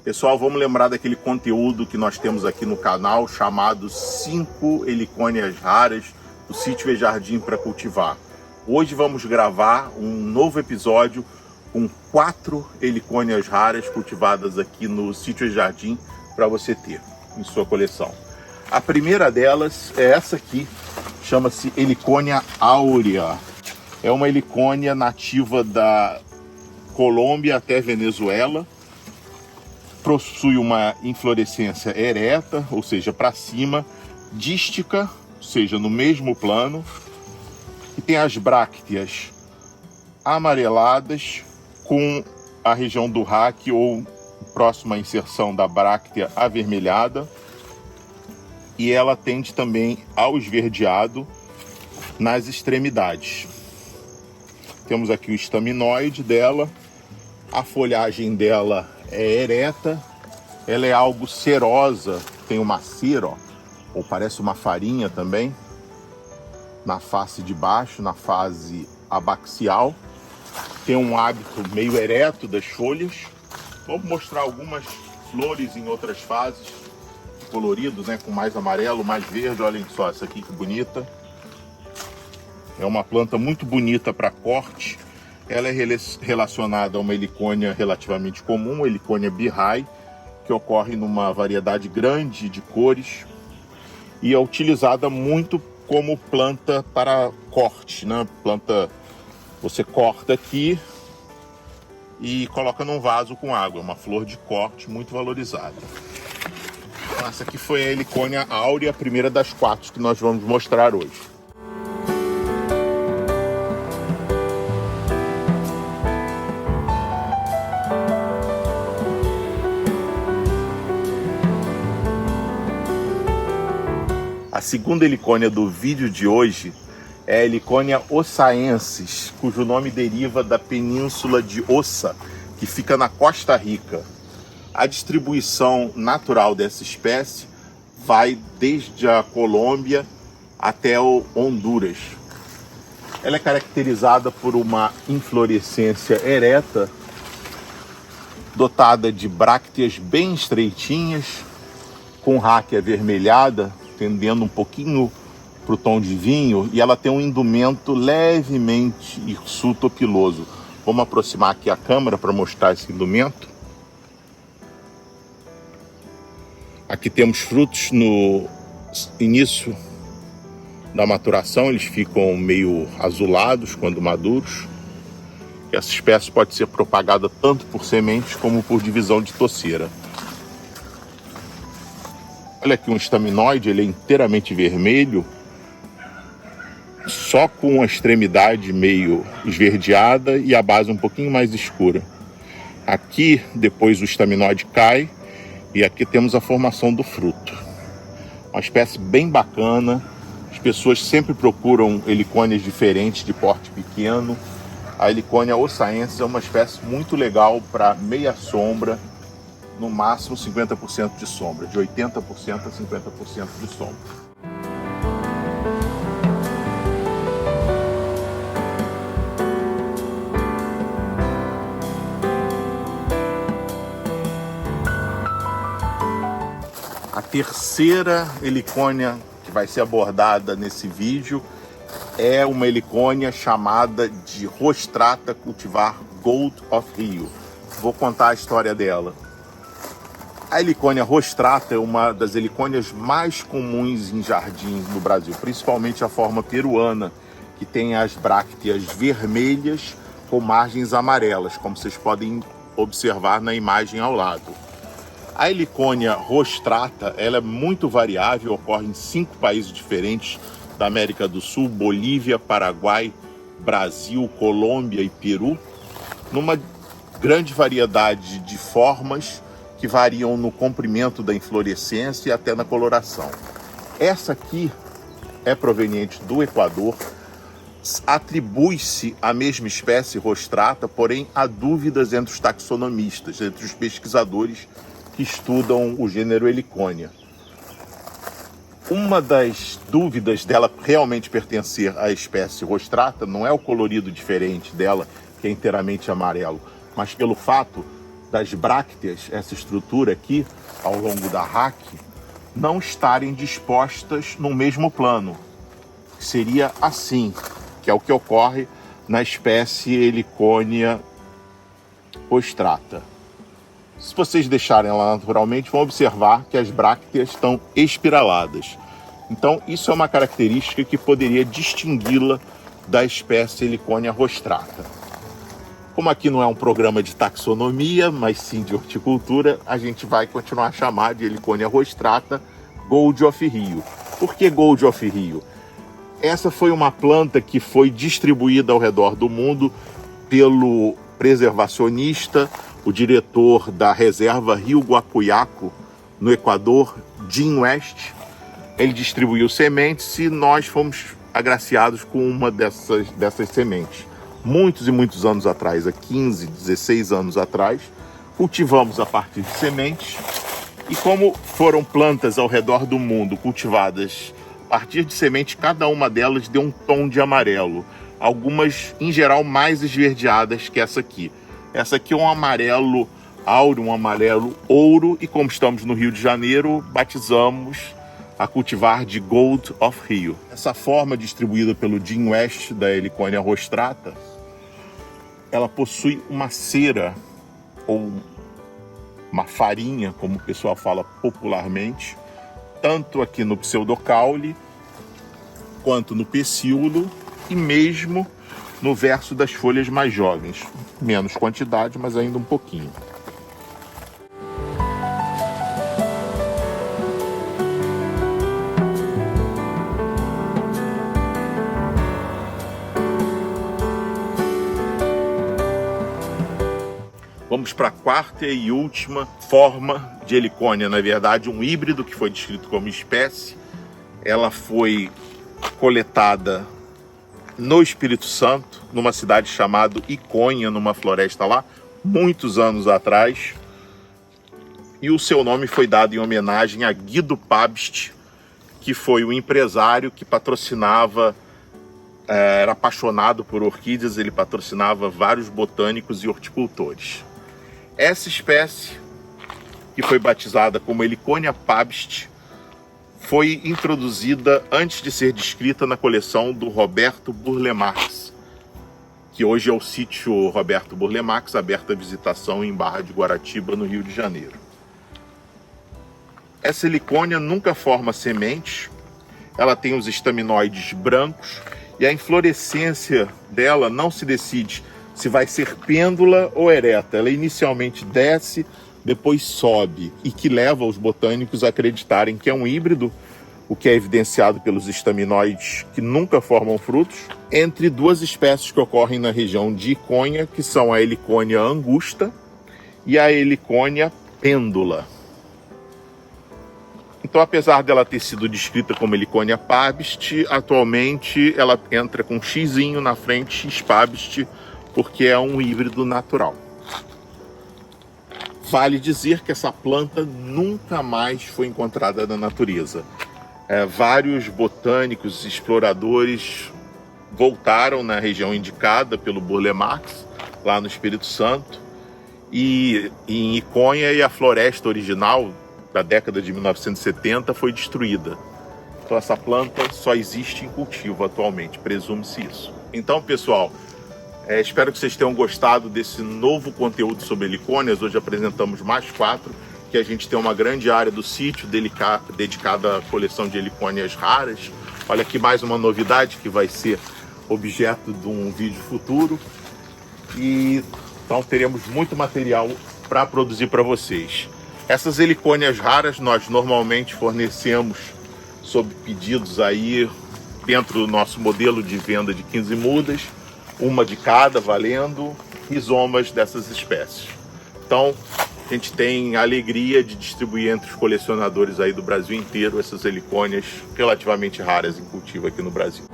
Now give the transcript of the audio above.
Pessoal, vamos lembrar daquele conteúdo que nós temos aqui no canal chamado 5 helicônias raras do Sítio e Jardim para cultivar. Hoje vamos gravar um novo episódio com 4 helicônias raras cultivadas aqui no Sítio e Jardim para você ter em sua coleção. A primeira delas é essa aqui, chama-se Helicônia áurea. É uma helicônia nativa da Colômbia até Venezuela. Possui uma inflorescência ereta, ou seja, para cima, dística, ou seja, no mesmo plano, e tem as brácteas amareladas com a região do raque ou próxima à inserção da bráctea avermelhada, e ela tende também ao esverdeado nas extremidades. Temos aqui o estaminóide dela, a folhagem dela é ereta, ela é algo cerosa, tem uma cera, ó, ou parece uma farinha também, na face de baixo, na fase abaxial. Tem um hábito meio ereto das folhas. Vamos mostrar algumas flores em outras fases, coloridos, né, com mais amarelo, mais verde. Olhem só essa aqui que bonita. É uma planta muito bonita para corte. Ela é relacionada a uma helicônia relativamente comum, Helicônia birrai, que ocorre numa variedade grande de cores e é utilizada muito como planta para corte, né? Planta, você corta aqui e coloca num vaso com água, uma flor de corte muito valorizada. Essa aqui foi a Helicônia áurea, a primeira das 4 que nós vamos mostrar hoje. A segunda helicônia do vídeo de hoje é a Helicônia ossaensis, cujo nome deriva da península de Ossa, que fica na Costa Rica. A distribuição natural dessa espécie vai desde a Colômbia até o Honduras. Ela é caracterizada por uma inflorescência ereta, dotada de brácteas bem estreitinhas, com raque avermelhada, tendendo um pouquinho para o tom de vinho, e ela tem um indumento levemente hirsuto-piloso. Vamos aproximar aqui a câmera para mostrar esse indumento. Aqui temos frutos no início da maturação, eles ficam meio azulados quando maduros. Essa espécie pode ser propagada tanto por sementes como por divisão de toceira. Olha aqui um estaminóide, ele é inteiramente vermelho, só com a extremidade meio esverdeada e a base um pouquinho mais escura. Aqui, depois o estaminóide cai e aqui temos a formação do fruto. Uma espécie bem bacana, as pessoas sempre procuram helicônias diferentes de porte pequeno. A Helicônia ossaensis é uma espécie muito legal para meia sombra, no máximo 50% de sombra, de 80% a 50% de sombra. A terceira helicônia que vai ser abordada nesse vídeo é uma helicônia chamada de Rostrata cultivar Gold of Rio. Vou contar a história dela. A Helicônia rostrata é uma das helicônias mais comuns em jardins no Brasil, principalmente a forma peruana, que tem as brácteas vermelhas com margens amarelas, como vocês podem observar na imagem ao lado. A Helicônia rostrata, ela é muito variável, ocorre em 5 países diferentes da América do Sul: Bolívia, Paraguai, Brasil, Colômbia e Peru, numa grande variedade de formas que variam no comprimento da inflorescência e até na coloração. Essa aqui é proveniente do Equador, atribui-se à mesma espécie rostrata, porém há dúvidas entre os taxonomistas, entre os pesquisadores que estudam o gênero Helicônia. Uma das dúvidas dela realmente pertencer à espécie rostrata não é o colorido diferente dela, que é inteiramente amarelo, mas pelo fato das brácteas, essa estrutura aqui, ao longo da raque, não estarem dispostas no mesmo plano. Seria assim, que é o que ocorre na espécie Heliconia rostrata. Se vocês deixarem ela naturalmente, vão observar que as brácteas estão espiraladas. Então, isso é uma característica que poderia distingui-la da espécie Heliconia rostrata. Como aqui não é um programa de taxonomia, mas sim de horticultura, a gente vai continuar a chamar de Heliconia rostrata Gold of Rio. Por que Gold of Rio? Essa foi uma planta que foi distribuída ao redor do mundo pelo preservacionista, o diretor da reserva Rio Guacuyaco, no Equador, Jim West. Ele distribuiu sementes e nós fomos agraciados com uma dessas sementes. Muitos e muitos anos atrás, há 15, 16 anos atrás, cultivamos a partir de sementes. E como foram plantas ao redor do mundo cultivadas a partir de sementes, cada uma delas deu um tom de amarelo. Algumas, em geral, mais esverdeadas que essa aqui. Essa aqui é um amarelo áureo, um amarelo ouro. E como estamos no Rio de Janeiro, batizamos a cultivar de Gold of Rio. Essa forma distribuída pelo Jim West da Heliconia rostrata, ela possui uma cera ou uma farinha, como o pessoal fala popularmente, tanto aqui no pseudocaule, quanto no pecíolo e mesmo no verso das folhas mais jovens. Menos quantidade, mas ainda um pouquinho. Vamos para a quarta e última forma de Heliconia, na verdade um híbrido que foi descrito como espécie. Ela foi coletada no Espírito Santo, numa cidade chamada Iconha, numa floresta lá, muitos anos atrás. E o seu nome foi dado em homenagem a Guido Pabst, que foi o empresário que patrocinava, era apaixonado por orquídeas, ele patrocinava vários botânicos e horticultores. Essa espécie, que foi batizada como Heliconia Pabst, foi introduzida antes de ser descrita na coleção do Roberto Burle Marx, que hoje é o sítio Roberto Burle Marx, aberto à visitação em Barra de Guaratiba, no Rio de Janeiro. Essa Heliconia nunca forma sementes, ela tem os estaminóides brancos e a inflorescência dela não se decide se vai ser pêndula ou ereta. Ela inicialmente desce, depois sobe, e que leva os botânicos a acreditarem que é um híbrido, o que é evidenciado pelos estaminóides que nunca formam frutos, entre duas espécies que ocorrem na região de Iconha, que são a Heliconia angusta e a Heliconia pêndula. Então, apesar dela ter sido descrita como Heliconia Pabst, atualmente ela entra com um xizinho na frente, X Pabst, porque é um híbrido natural. Vale dizer que essa planta nunca mais foi encontrada na natureza. Vários botânicos, exploradores voltaram na região indicada pelo Burle Marx, lá no Espírito Santo, e em Iconha, e a floresta original da década de 1970 foi destruída. Então essa planta só existe em cultivo atualmente, presume-se isso. Então, pessoal, espero que vocês tenham gostado desse novo conteúdo sobre helicônias. Hoje apresentamos mais 4, que a gente tem uma grande área do sítio dedicada à coleção de helicônias raras. Olha aqui mais uma novidade que vai ser objeto de um vídeo futuro. E então teremos muito material para produzir para vocês. Essas helicônias raras nós normalmente fornecemos sob pedidos aí dentro do nosso modelo de venda de 15 mudas, uma de cada valendo rizomas dessas espécies. Então a gente tem a alegria de distribuir entre os colecionadores aí do Brasil inteiro essas helicônias relativamente raras em cultivo aqui no Brasil.